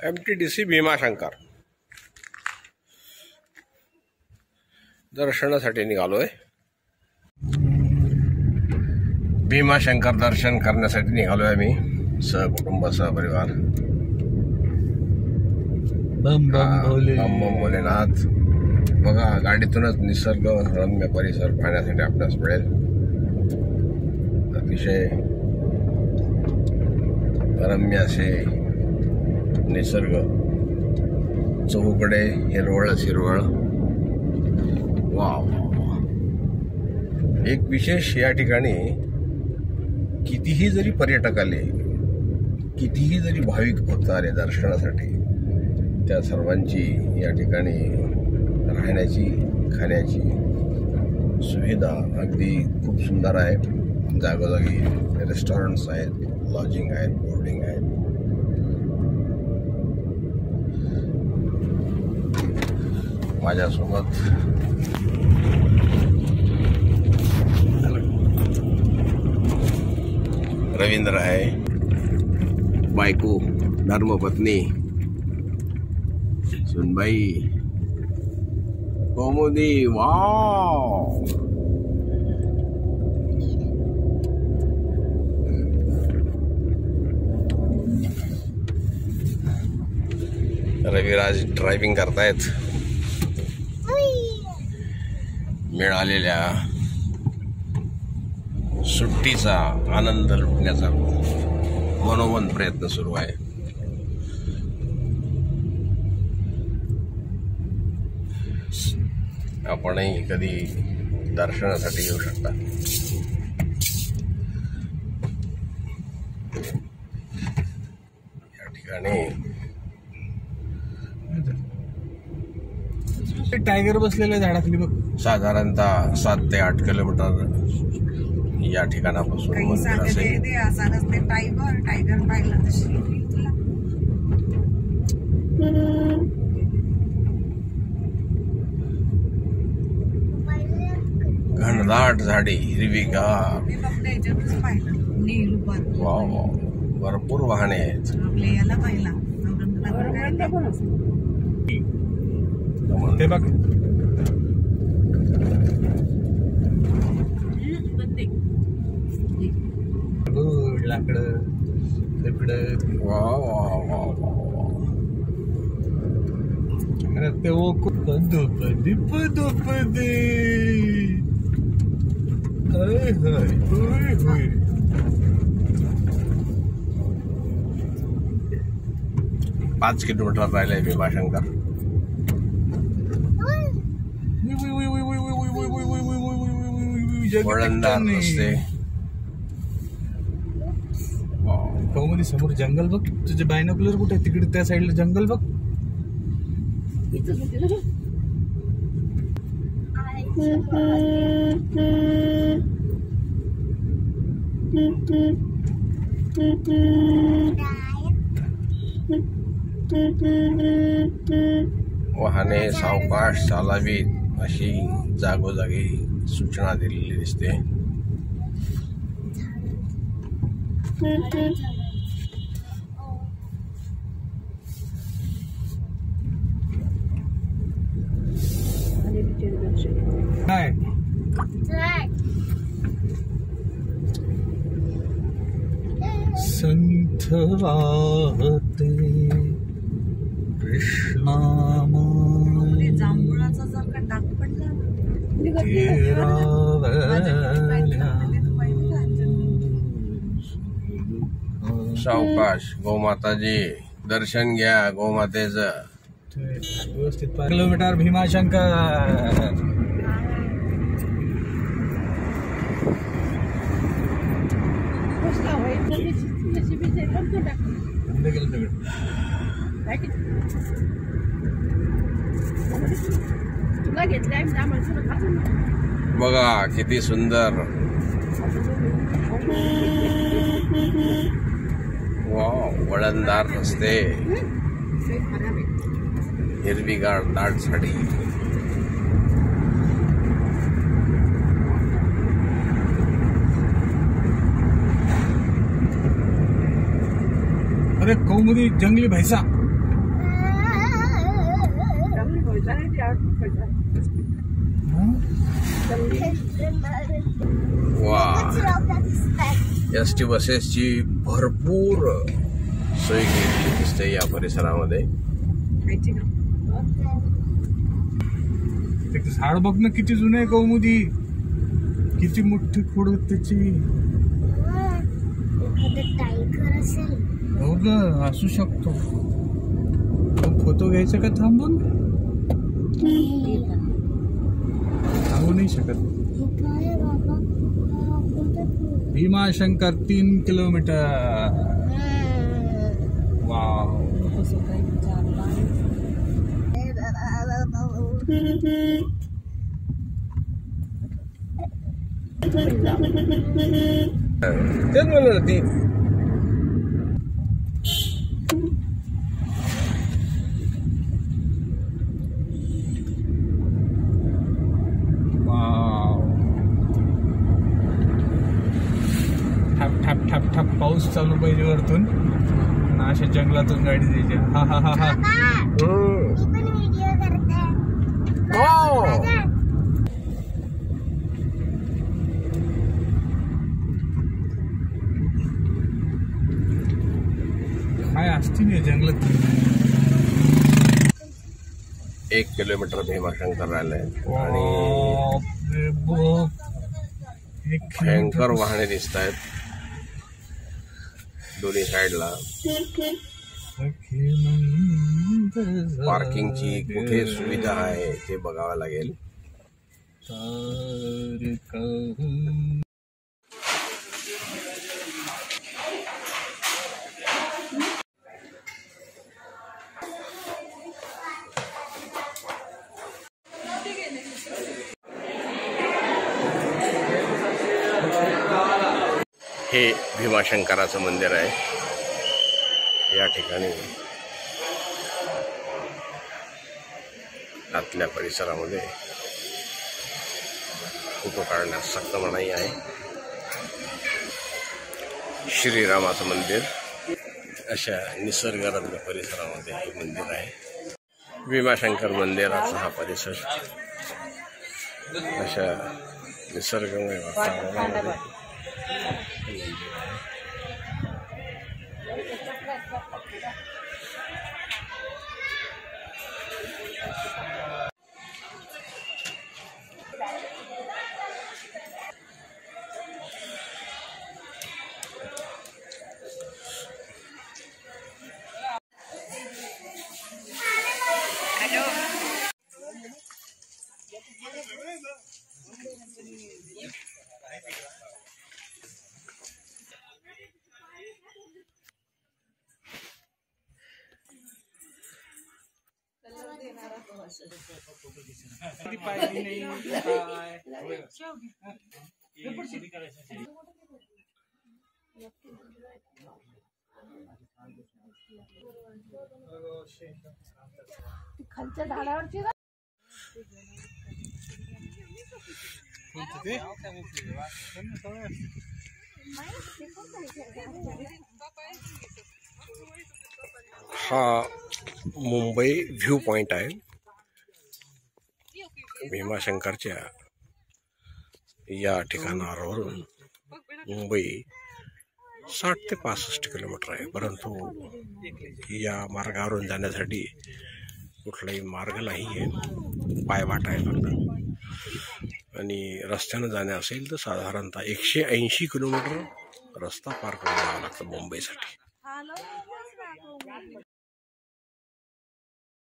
MTDC Bhimashankar दर्शनासाठी निघालोय। भीमाशंकर दर्शन करण्यासाठी निघालोय आम्ही सहकुटुंब सहपरिवार। बम बम भोले बम बम भोलेनाथ। बघा गाडीतूनच निसर्ग रम्य परिसर पाहण्यासाठी आपल्यास मिळेल। अतिशय रम्य असे निसर्ग, चहूकडे हिरवळच हिरवळ। वाव, एक विशेष या ठिकाणी कितीही जरी पर्यटक आले, कितीही जरी भाविक भक्त आले दर्शनासाठी, त्या सर्वांची या ठिकाणी राहण्याची खाण्याची सुविधा अगदी खूप सुंदर आहे। जागोजागी रेस्टॉरंट्स आहेत, लॉजिंग आहेत, बोर्डिंग आहेत। माझ्यासोबत रवींद्र आहे, बायको धर्मपत्नी सुनबाई कौमुदी। वाव, रविराज ड्रायव्हिंग करतायत। मिळालेल्या सुट्टीचा आनंद लुटण्याचा मनोमन प्रयत्न सुरू आहे। आपणही कधी दर्शनासाठी येऊ शकता। या ठिकाणी टायगर बसलेल्या झाडाखाली बघ। साधारणतः 7 ते 8 किलोमीटर या ठिकाणापासून मंदिर असेल। घनदाट झाडी, हिरवीगार, वाव वाव, भरपूर वाहने आहेत। ते बघ, लाकडं लाकडं, वाव वाव वाव वाव। ते ओ पदोपदी पदोपदी, हाय हाय होय होय। 5 किलोमीटर राहिलंय भीमाशंकर। वळणदार रस्ते। कौमुदी समोर जंगल बघ, तुझे बायनोक्युलर कुठे? तिकडे त्या साईडला जंगल बघ। वाहने सावकाश चालावीत अशी जागोजागी सूचना दिलेली दिसते। काय संथ वाहते कृष्णामाई, जांभुळाचा जर का डाग पडला सावकाश गोमाताजी, दर्शन घ्या गोमातेचं। व्यवस्थित 5 किलोमीटर भीमाशंकर। बघा किती सुंदर, वाव, वळणदार रस्ते, हिरवीगार दाट झाडी। अरे कौमुदी जंगली भैंसा, वा, एसटी बसेसची भरपूर सोय केलेली दिसते या परिसरामध्ये. झाड बघ ना किती जुनं आहे कौमुदी, किती मोठी खोड त्याची. हो ग, असू शकतो. फोटो घ्यायचा का थांबून? थांबू नाही शकत. भीमाशंकर 3 किलोमीटर. वाव. तेच म्हणलं ती. ठप ठप ठप ठप पाऊस चालू पाहिजे वरतून, अशा जंगलातून गाडी द्यायची. हा हा हा हा. काय असतील या जंगलात. 1 किलोमीटर भीमाशंकर राहिलंय आणि भयंकर वाहने दिसत आहेत दोन्ही साईडला. पार्किंगची कुठे सुविधा आहे ते बघावं लागेल. हे भीमाशंकराचं मंदिर आहे. या ठिकाणी आतल्या परिसरामध्ये फोटो काढण्यास सक्त मनाई आहे. श्रीरामाचं मंदिर अशा निसर्गरम्य परिसरामध्ये हे मंदिर आहे. भीमाशंकर मंदिराचा हा परिसर अशा निसर्गमय वातावरणामध्ये खालच्या झाडावरची हा मुंबई व्ह्यू पॉइंट आहे. भीमाशंकरच्या या ठिकाणावरून मुंबई 60 ते 65 किलोमीटर आहे. परंतु या मार्गावरून जाण्यासाठी कुठलाही मार्ग नाही आहे, पायवाट आहे फक्त. आणि रस्त्यानं जाणे असेल तर साधारणतः 180 किलोमीटर रस्ता पार करून जावं लागतं मुंबईसाठी.